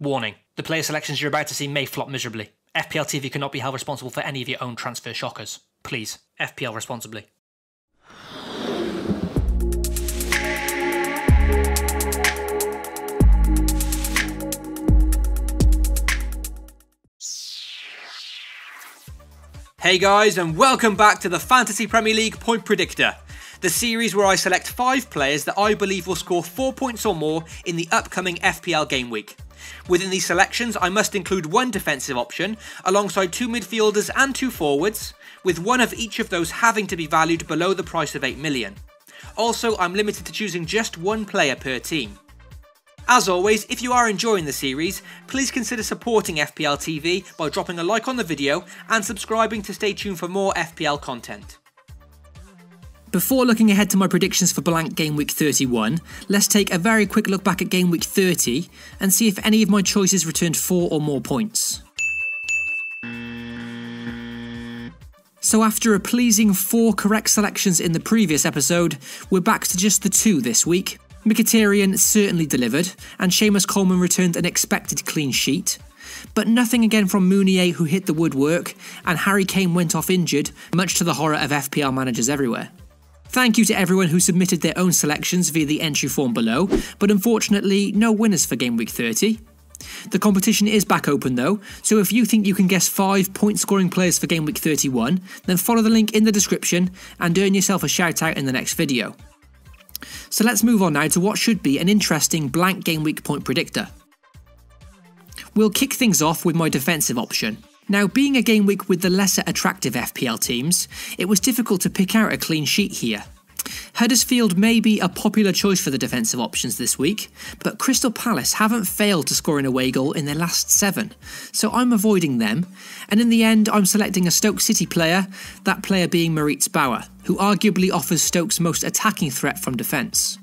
Warning, the player selections you're about to see may flop miserably. FPL TV cannot be held responsible for any of your own transfer shockers. Please, FPL responsibly. Hey guys, and welcome back to the Fantasy Premier League Point Predictor, the series where I select 5 players that I believe will score 4 points or more in the upcoming FPL game week. Within these selections, I must include one defensive option, alongside 2 midfielders and 2 forwards, with one of each of those having to be valued below the price of 8 million. Also, I'm limited to choosing just one player per team. As always, if you are enjoying the series, please consider supporting FPL TV by dropping a like on the video and subscribing to stay tuned for more FPL content. Before looking ahead to my predictions for blank Game Week 31, let's take a very quick look back at Game Week 30 and see if any of my choices returned 4 or more points. So after a pleasing 4 correct selections in the previous episode, we're back to just the 2 this week. Mkhitaryan certainly delivered, and Seamus Coleman returned an expected clean sheet. But nothing again from Mounier, who hit the woodwork, and Harry Kane went off injured, much to the horror of FPL managers everywhere. Thank you to everyone who submitted their own selections via the entry form below, but unfortunately no winners for Game Week 30. The competition is back open though, so if you think you can guess 5 point scoring players for Game Week 31, then follow the link in the description and earn yourself a shout out in the next video. So let's move on now to what should be an interesting blank Game Week point predictor. We'll kick things off with my defensive option. Now, being a game week with the lesser attractive FPL teams, it was difficult to pick out a clean sheet here. Huddersfield may be a popular choice for the defensive options this week, but Crystal Palace haven't failed to score an away goal in their last 7, so I'm avoiding them, and in the end I'm selecting a Stoke City player, that player being Maurice Bauer, who arguably offers Stoke's most attacking threat from defence.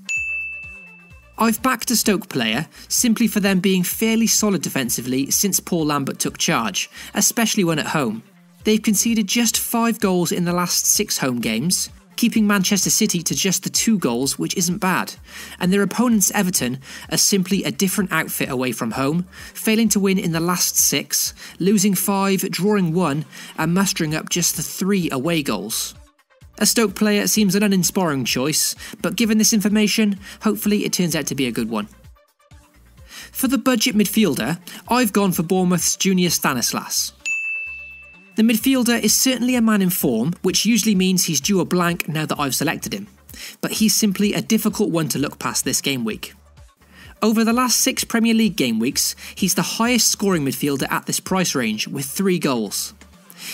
I've backed a Stoke player simply for them being fairly solid defensively since Paul Lambert took charge, especially when at home. They've conceded just 5 goals in the last 6 home games, keeping Manchester City to just the 2 goals, which isn't bad, and their opponents Everton are simply a different outfit away from home, failing to win in the last 6, losing 5, drawing 1 and mustering up just the 3 away goals. A Stoke player seems an uninspiring choice, but given this information, hopefully it turns out to be a good one. For the budget midfielder, I've gone for Bournemouth's Junior Stanislas. The midfielder is certainly a man in form, which usually means he's due a blank now that I've selected him, but he's simply a difficult one to look past this game week. Over the last 6 Premier League game weeks, he's the highest scoring midfielder at this price range with 3 goals.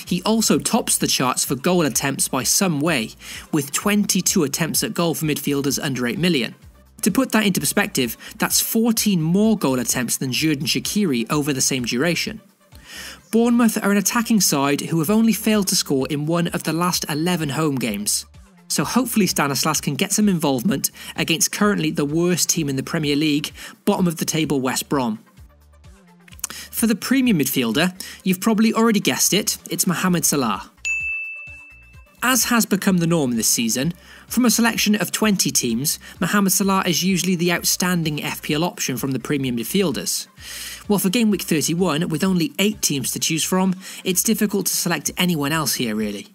He also tops the charts for goal attempts by some way, with 22 attempts at goal for midfielders under 8 million. To put that into perspective, that's 14 more goal attempts than Xherdan Shaqiri over the same duration. Bournemouth are an attacking side who have only failed to score in one of the last 11 home games, so hopefully Stanislas can get some involvement against currently the worst team in the Premier League, bottom of the table West Brom. For the premium midfielder, you've probably already guessed it, it's Mohamed Salah. As has become the norm this season, from a selection of 20 teams, Mohamed Salah is usually the outstanding FPL option from the premium midfielders. While for Game Week 31, with only 8 teams to choose from, it's difficult to select anyone else here really.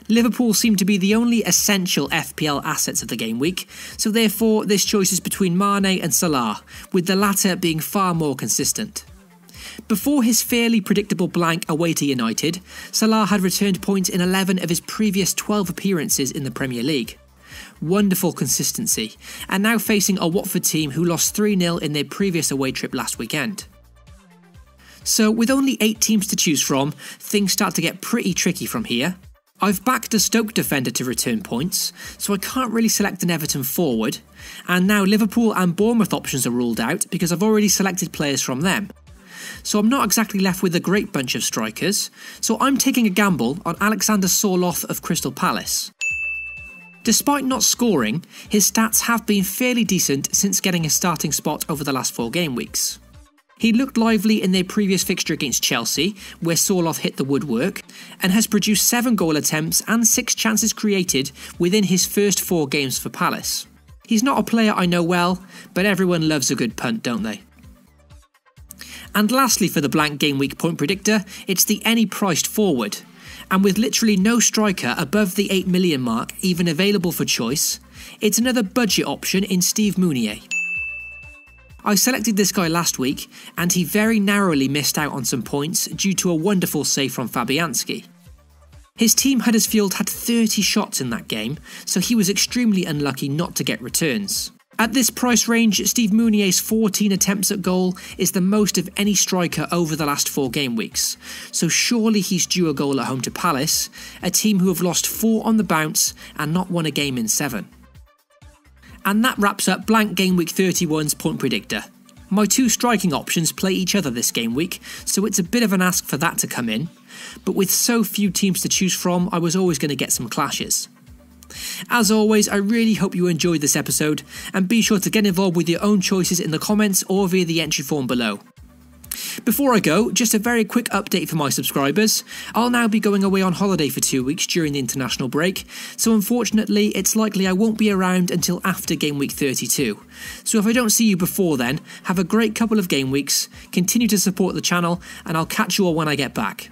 Liverpool seem to be the only essential FPL assets of the game week, so therefore this choice is between Mane and Salah, with the latter being far more consistent. Before his fairly predictable blank away to United, Salah had returned points in 11 of his previous 12 appearances in the Premier League. Wonderful consistency, and now facing a Watford team who lost 3-0 in their previous away trip last weekend. So with only 8 teams to choose from, things start to get pretty tricky from here. I've backed a Stoke defender to return points, so I can't really select an Everton forward, and now Liverpool and Bournemouth options are ruled out because I've already selected players from them. So I'm not exactly left with a great bunch of strikers, so I'm taking a gamble on Alexander Sørloth of Crystal Palace. Despite not scoring, his stats have been fairly decent since getting a starting spot over the last 4 game weeks. He looked lively in their previous fixture against Chelsea, where Sørloth hit the woodwork, and has produced 7 goal attempts and 6 chances created within his first 4 games for Palace. He's not a player I know well, but everyone loves a good punt, don't they? And lastly for the blank game week point predictor, it's the any priced forward. And with literally no striker above the 8 million mark even available for choice, it's another budget option in Steve Mounier. I selected this guy last week and he very narrowly missed out on some points due to a wonderful save from Fabianski. His team Huddersfield had 30 shots in that game, so he was extremely unlucky not to get returns. At this price range, Steve Mounier's 14 attempts at goal is the most of any striker over the last 4 game weeks, so surely he's due a goal at home to Palace, a team who have lost 4 on the bounce and not won a game in 7. And that wraps up blank game week 31's point predictor. My 2 striking options play each other this game week, so it's a bit of an ask for that to come in, but with so few teams to choose from, I was always going to get some clashes. As always, I really hope you enjoyed this episode, and be sure to get involved with your own choices in the comments or via the entry form below. Before I go, just a very quick update for my subscribers. I'll now be going away on holiday for 2 weeks during the international break, so unfortunately it's likely I won't be around until after game week 32. So if I don't see you before then, have a great couple of game weeks, continue to support the channel, and I'll catch you all when I get back.